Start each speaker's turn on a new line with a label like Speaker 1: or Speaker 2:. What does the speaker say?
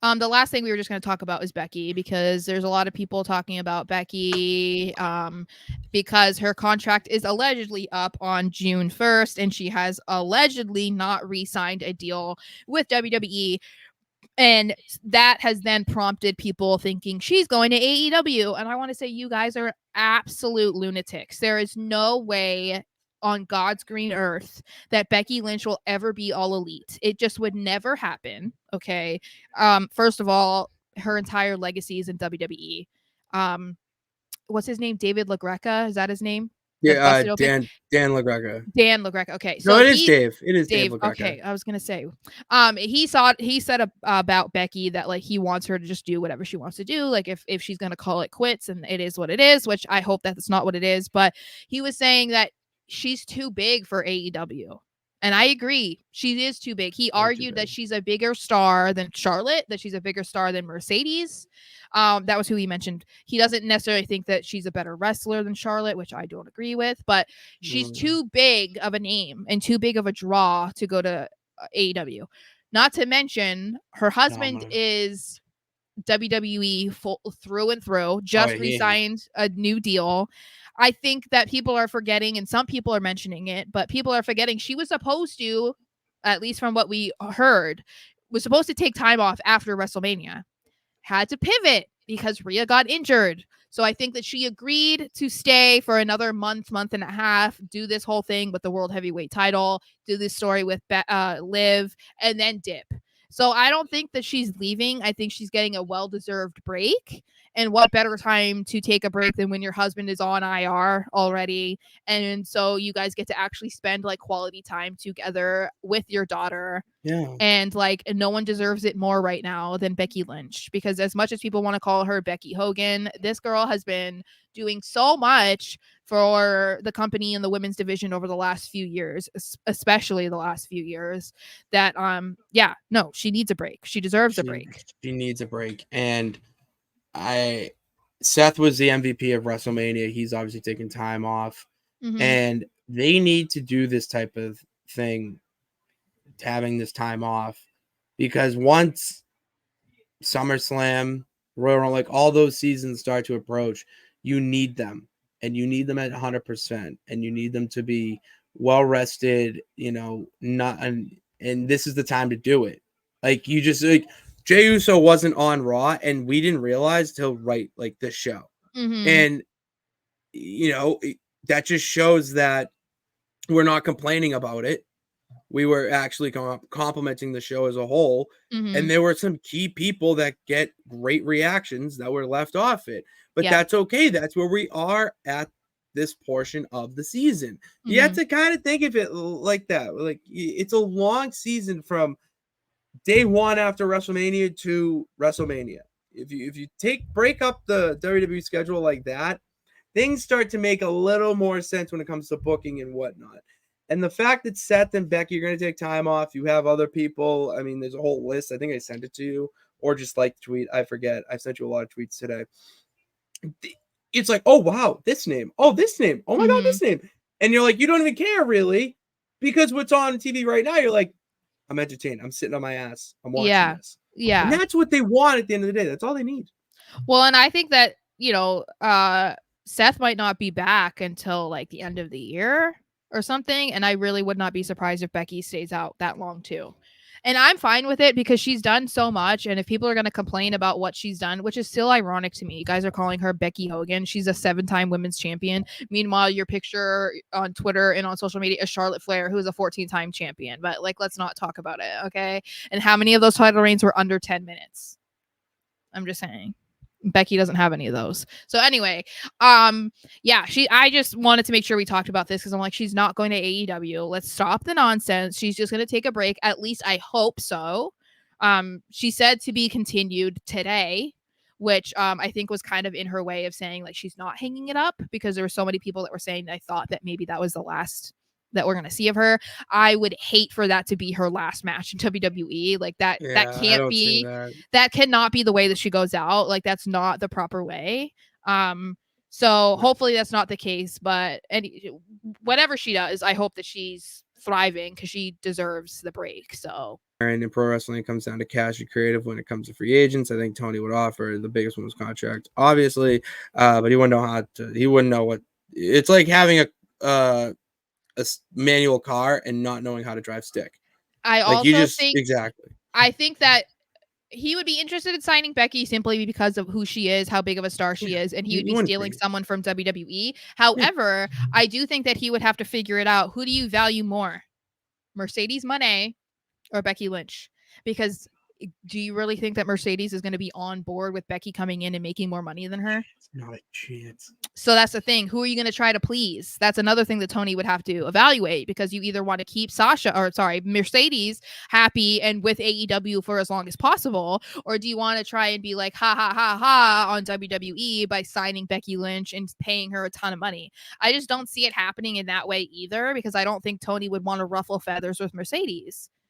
Speaker 1: The last thing we were just going to talk about is Becky, because there's a lot of people talking about Becky because her contract is allegedly up on June 1st, and she has allegedly not re-signed a deal with WWE. And that has then prompted people thinking she's going to AEW. And I want to say, you guys are absolute lunatics. There is no way on God's green earth that Becky Lynch will ever be all elite. It just would never happen. Okay. First of all, her entire legacy is in WWE. What's his name? David LaGreca. Is that his name? That
Speaker 2: Yeah,
Speaker 1: busted open.
Speaker 2: Dan LaGreca.
Speaker 1: Dan LaGreca. Okay,
Speaker 2: No,
Speaker 1: so
Speaker 2: it is Dave. It is Dave LaGreca.
Speaker 1: Okay, I was gonna say, he said about Becky that like he wants her to just do whatever she wants to do. Like if she's gonna call it quits, and it is what it is, which I hope that's not what it is. But he was saying that she's too big for AEW. And I agree. She is too big. He argued that she's a bigger star than Charlotte, that she's a bigger star than Mercedes. That was who he mentioned. He doesn't necessarily think that she's a better wrestler than Charlotte, which I don't agree with, but she's too big of a name and too big of a draw to go to AEW. Not to mention, her husband is WWE through and through, just re-signed a new deal. I think that people are forgetting, and some people are mentioning it, but people are forgetting she was supposed to, at least from what we heard, was supposed to take time off after WrestleMania. Had to pivot because Rhea got injured. So I think that she agreed to stay for another month and a half, do this whole thing with the World Heavyweight title, do this story with Liv, and then dip. So I don't think that she's leaving. I think she's getting a well-deserved break. And what better time to take a break than when your husband is on IR already? And so you guys get to actually spend like quality time together with your daughter.
Speaker 2: Yeah.
Speaker 1: And like no one deserves it more right now than Becky Lynch, because as much as people want to call her Becky Hogan, this girl has been doing so much for the company and the women's division over the last few years, especially the last few years, that she needs a break. She deserves a break.
Speaker 2: She needs a break. And Seth was the MVP of WrestleMania. He's obviously taking time off.
Speaker 1: Mm-hmm.
Speaker 2: And they need to do this type of thing, having this time off, because once SummerSlam, Royal Rumble, like all those seasons start to approach, you need them, and you need them at 100%, and you need them to be well rested, and this is the time to do it. Like you just like Jey Uso wasn't on Raw, and we didn't realize till right like this show.
Speaker 1: Mm-hmm.
Speaker 2: And that just shows that we're not complaining about it. We were actually complimenting the show as a whole.
Speaker 1: Mm-hmm.
Speaker 2: And there were some key people that get great reactions that were left off it. But that's okay. That's where we are at this portion of the season. Mm-hmm. You have to kind of think of it like that. Like it's a long season from day one after WrestleMania to WrestleMania. If you break up the WWE schedule like that, things start to make a little more sense when it comes to booking and whatnot. And the fact that Seth and Becky are going to take time off, you have other people. I mean, there's a whole list. I think I sent it to you, or just like tweet. I forget. I sent you a lot of tweets today. It's like, oh, wow, this name. Oh, this name. Oh, my God, this name. And you're like, you don't even care, really, because what's on TV right now, you're like, I'm entertained. I'm sitting on my ass. I'm watching this.
Speaker 1: Yeah.
Speaker 2: And that's what they want at the end of the day. That's all they need.
Speaker 1: Well, and I think that, Seth might not be back until like the end of the year or something. And I really would not be surprised if Becky stays out that long too. And I'm fine with it because she's done so much. And if people are going to complain about what she's done, which is still ironic to me, you guys are calling her Becky Hogan. She's a 7-time women's champion. Meanwhile, your picture on Twitter and on social media is Charlotte Flair, who is a 14-time champion. But like, let's not talk about it. Okay. And how many of those title reigns were under 10 minutes? I'm just saying. Becky doesn't have any of those. So anyway, I just wanted to make sure we talked about this because I'm like, she's not going to AEW. Let's stop the nonsense. She's just going to take a break. At least I hope so. She said to be continued today, which I think was kind of in her way of saying like she's not hanging it up, because there were so many people that were saying I thought that maybe that was the last that we're going to see of her. I would hate for that to be her last match in WWE. Like that can't be, that cannot be the way that she goes out. Like that's not the proper way. So hopefully that's not the case, but whatever she does, I hope that she's thriving because she deserves the break. So
Speaker 2: And in pro wrestling, it comes down to cash and creative. When it comes to free agents, I think Tony would offer the biggest one was contract, obviously, but he wouldn't know how to. He wouldn't know what it's like having a manual car and not knowing how to drive stick.
Speaker 1: I
Speaker 2: Like you
Speaker 1: also
Speaker 2: just
Speaker 1: think
Speaker 2: exactly.
Speaker 1: I think that he would be interested in signing Becky simply because of who she is, how big of a star she is, and he would be stealing someone from WWE. However, I do think that he would have to figure it out. Who do you value more, Mercedes Moné or Becky Lynch? Because do you really think that Mercedes is going to be on board with Becky coming in and making more money than her?
Speaker 2: It's not a chance.
Speaker 1: So that's the thing. Who are you going to try to please? That's another thing that Tony would have to evaluate, because you either want to keep Mercedes happy and with AEW for as long as possible, or do you want to try and be like, ha ha ha ha on WWE by signing Becky Lynch and paying her a ton of money? I just don't see it happening in that way either, because I don't think Tony would want to ruffle feathers with Mercedes.